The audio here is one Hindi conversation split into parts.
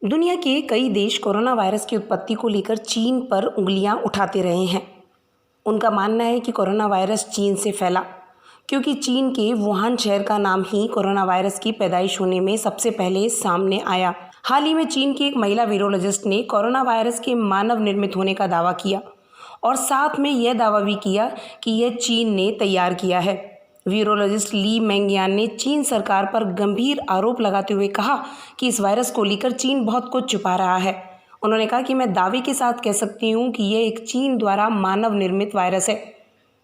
दुनिया के कई देश कोरोना वायरस की उत्पत्ति को लेकर चीन पर उंगलियां उठाते रहे हैं। उनका मानना है कि कोरोना वायरस चीन से फैला, क्योंकि चीन के वुहान शहर का नाम ही कोरोना वायरस की पैदाइश होने में सबसे पहले सामने आया। हाल ही में चीन की एक महिला वीरोलॉजिस्ट ने कोरोना वायरस के मानव निर्मित होने का दावा किया और साथ में यह दावा भी किया कि यह चीन ने तैयार किया है। वीरोलॉजिस्ट ली मेंगयान ने चीन सरकार पर गंभीर आरोप लगाते हुए कहा कि इस वायरस को लेकर चीन बहुत कुछ छुपा रहा है। उन्होंने कहा कि मैं दावे के साथ कह सकती हूँ कि यह एक चीन द्वारा मानव निर्मित वायरस है।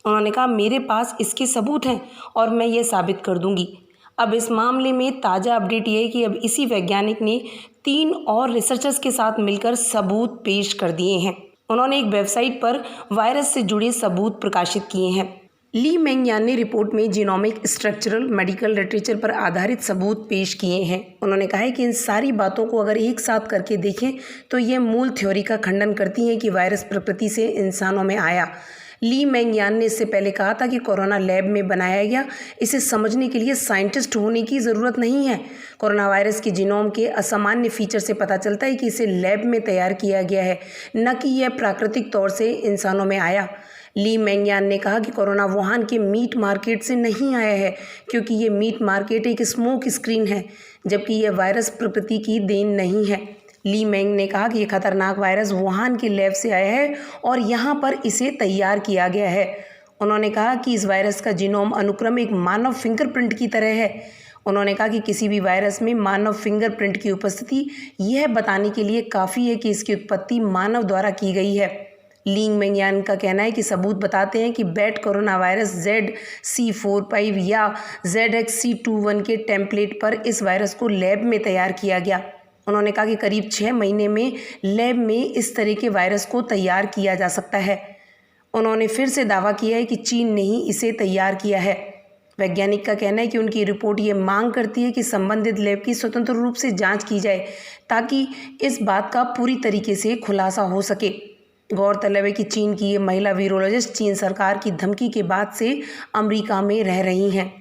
उन्होंने कहा, मेरे पास इसके सबूत हैं और मैं ये साबित कर दूंगी। अब इस मामले में ताज़ा अपडेट ये है कि अब इसी वैज्ञानिक ने 3 और रिसर्चर्स के साथ मिलकर सबूत पेश कर दिए हैं। उन्होंने एक वेबसाइट पर वायरस से जुड़े सबूत प्रकाशित किए हैं। ली मेंगयान ने रिपोर्ट में जीनोमिक, स्ट्रक्चरल, मेडिकल लिटरेचर पर आधारित सबूत पेश किए हैं। उन्होंने कहा है कि इन सारी बातों को अगर एक साथ करके देखें तो ये मूल थ्योरी का खंडन करती हैं कि वायरस प्रकृति से इंसानों में आया। ली मेंगयान ने इससे पहले कहा था कि कोरोना लैब में बनाया गया, इसे समझने के लिए साइंटिस्ट होने की ज़रूरत नहीं है। कोरोना वायरस के जीनोम के असामान्य फीचर से पता चलता है कि इसे लैब में तैयार किया गया है, न कि यह प्राकृतिक तौर से इंसानों में आया। ली मेंगयान ने कहा कि कोरोना वुहान के मीट मार्केट से नहीं आया है, क्योंकि ये मीट मार्केट एक स्मोक स्क्रीन है, जबकि यह वायरस प्रकृति की देन नहीं है। ली मेंग ने कहा कि यह खतरनाक वायरस वुहान के लैब से आया है और यहाँ पर इसे तैयार किया गया है। उन्होंने कहा कि इस वायरस का जीनोम अनुक्रम एक मानव फिंगरप्रिंट की तरह है। उन्होंने कहा कि किसी भी वायरस में मानव फिंगरप्रिंट की उपस्थिति यह बताने के लिए काफ़ी है कि इसकी उत्पत्ति मानव द्वारा की गई है। ली मेंगयान का कहना है कि सबूत बताते हैं कि बैट कोरोना वायरस ZC45 या ZXC21 के टेम्पलेट पर इस वायरस को लैब में तैयार किया गया। उन्होंने कहा कि करीब 6 महीने में लैब में इस तरह के वायरस को तैयार किया जा सकता है। उन्होंने फिर से दावा किया है कि चीन ने ही इसे तैयार किया है। वैज्ञानिक का कहना है कि उनकी रिपोर्ट ये मांग करती है कि संबंधित लैब की स्वतंत्र रूप से जांच की जाए, ताकि इस बात का पूरी तरीके से खुलासा हो सके। गौरतलब है कि चीन की ये महिला वीरोलॉजिस्ट चीन सरकार की धमकी के बाद से अमेरिका में रह रही हैं।